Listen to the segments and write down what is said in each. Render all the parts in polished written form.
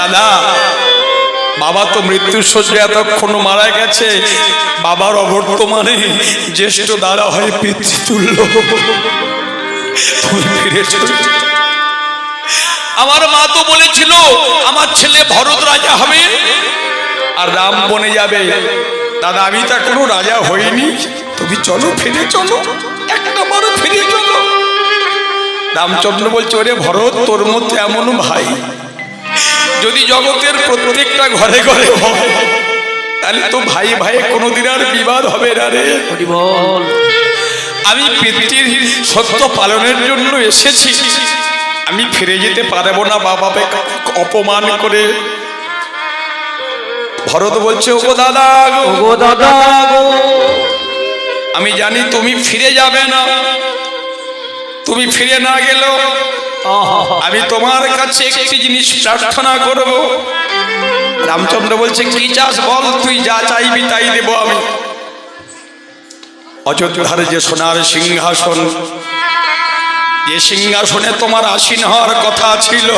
দাদা বাবা তো মৃত্যুর শয্যায় এতক্ষণ মারা গেছে, বাবার অবর্তমানে জ্যেষ্ঠ দাদা হয় পিতৃতুল্য, তুমি ফিরে চলে। আমার মা তো বলেছিল আমার ছেলে ভরত রাজা হবে আর রাম বনে যাবে। দাদা আমি তো কোনো রাজা হইনি, তুমি চলো ফিরে চলো, একটা বড় ফিরে চলো। রামচন্দ্র বলছে ওরে ভরত, তোর মধ্যে এমন ভাই যদি জগতের প্রত্যেকটা ঘরে ঘরে হয় তাহলে তো ভাই ভাই কোনোদিন আর বিবাদ হবে না রে। আমি পিতৃর সত্য পালনের জন্য এসেছি, আমি ফিরে যেতে পারবো না বাবাকে অপমান করে। ভরত বলছে ওগো দাদা, ওগো দাদা, আমি জানি তুমি ফিরে যাবে না, তুমি ফিরে না গেলেও আমি তোমার কাছে একটি জিনিস প্রার্থনা করব। রামচন্দ্র বলছে কি চাস বল, তুই যা চাইবি তাই দেব আমি। অযোধ্যার যে সোনার সিংহাসন, যে সিংহাসনে তোমার আসীন হওয়ার কথা ছিল,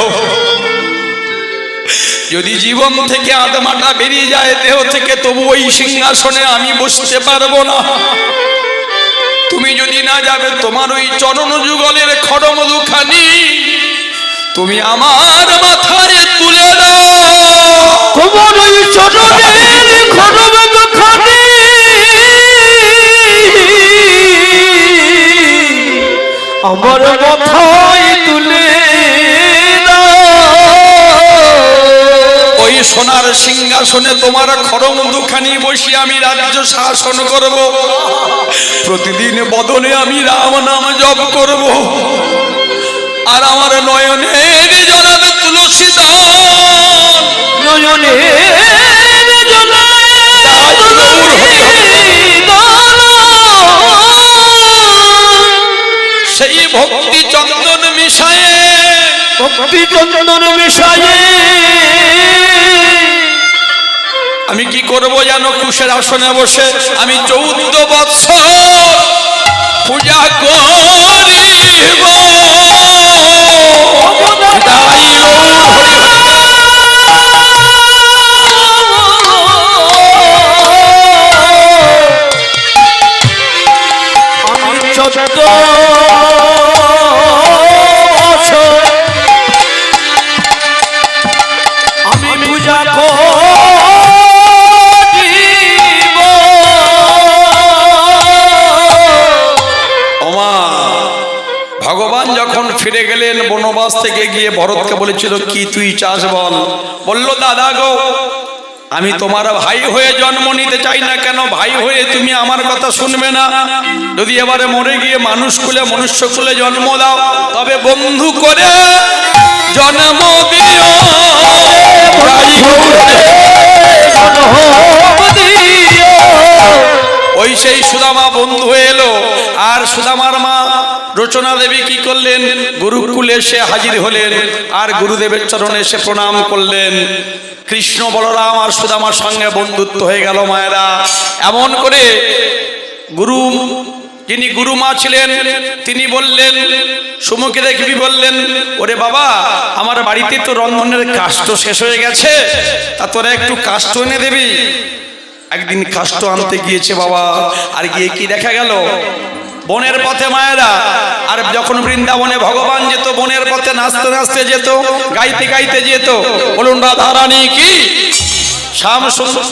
যদি জীবন থেকে আত্মাটা বেরিয়ে যায় দেহ থেকে, তবু ওই সিংহাসনে আমি বসতে পারবো না। তুমি যদি না যাবে তোমার ওই চরণ যুগলের খড়মধুখানি তুমি আমার মাথায় তুলে দাও। তোমার ওই চরণের খড়মধুখানি আমার মাথায় তুলে দাও। ওই সোনার সিংহাসনে তোমার খড়মধুখানি বসে আমি রাজ্য শাসন করব। প্রতিদিন বদলে আমি রাম নাম জপ করব, আর আমার নয়নের জলাবে তুলসী দান, নয়নের সেই ভক্তি চন্দন মিশায়ে, ভক্তি চন্দন মিশায়ে আমি কি করবো জানো? কুশের আসনে বসে আমি 14 বৎসর পূজা করিব। আমি 14 আমি পূজা ভগবান যখন ফিরে গেলেন বনবাস থেকে গিয়ে ভরতকে বলেছিল কি তুই চাস বল। বলল দাদা গো, আমি তোমার ভাই হয়ে জন্ম নিতে চাই না। কেন? ভাই হয়ে তুমি আমার কথা শুনবে না। যদি এবারে মরে গিয়ে মানুষ কুলে মনুষ্য কুলে জন্ম দাও, তবে বন্ধু করে জন্ম দিও। ওই সেই সুদামা বন্ধু হয়ে এলো। আর সুদামার মা রচনা দেবী কি করলেন? গুরুকুলে এসে হাজির হলেন আর গুরুদেবের চরণে এসে প্রণাম করলেন। কৃষ্ণ বলরাম আর সুদামার সঙ্গে বন্ধুত্ব হয়ে গেল মায়েরা। এমন করে গুরু, যিনি গুরুমা ছিলেন, তিনি বললেন, সুমুখে দেখবি বললেন, ওরে বাবা আমার বাড়িতে তো রন্ধনের কাষ্ট শেষ হয়ে গেছে, তা তোরা একটু কাষ্ট এনে দিবি। একদিন কাষ্ট আনতে গিয়েছে বাবা, আর গিয়ে কি দেখা গেল? বনের পথে মায়েরা। আর যখন বৃন্দাবনে ভগবান যেত, বনের পথে নাচতে নাচতে যেত, গাইতে গাইতে যেত। বলুন রাধারানী কি শ্যাম সুন্দর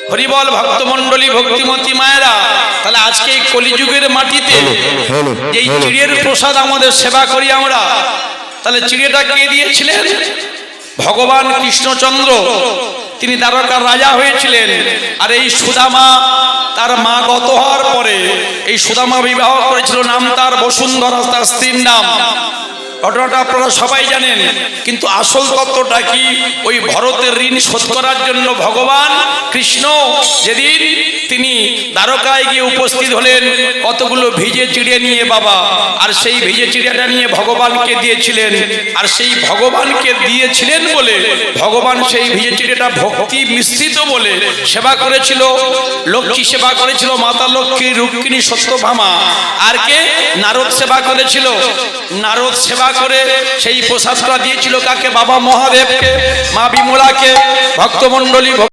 হরিবল ভক্তমন্ডলী ভক্তিমতী মায়েরা। তাহলে আজকে এই কলিযুগের মাটিতে এই চিড়ের প্রসাদ আমাদের সেবা করি আমরা, তাহলে চিড়েটা কে দিয়েছিলেন? ভগবান কৃষ্ণচন্দ্র। তিনি দ্বারকার রাজা হয়েছিলেন। আর এই সুদামা তার মা গত হওয়ার পরে এই সুদামা বিবাহ করেছিল, নাম তার বসুন্ধরা, তার স্ত্রীর নাম। ঘটনাটা আপনারা সবাই জানেন, কিন্তু আসল তত্ত্বটা কি? ওই ভরতের ঋণ শোধ করার জন্য ভগবান কৃষ্ণ যেদিন তিনি দ্বারকায় গিয়ে উপস্থিত হলেন কতগুলো ভিজে চিড়ে নিয়ে বাবা, আর সেই ভিজে চিড়েটা নিয়ে ভগবানকে দিয়েছিলেন। আর সেই ভগবানকে দিয়েছিলেন বলে ভগবান সেই ভিজে চিড়েটা ভক্তি মিশ্রিত বলে সেবা করেছিল। লক্ষ্মী সেবা করেছিল, মাতা লক্ষ্মী, রুক্মিণী, সত্যভামা। আর কে? নারদ সেবা করেছিল। নারদ সেবা সেবা করে সেই প্রসাদটা দিয়েছিল কাকে? বাবা মহাদেবকে, মা বিমলাকে। ভক্তমণ্ডলী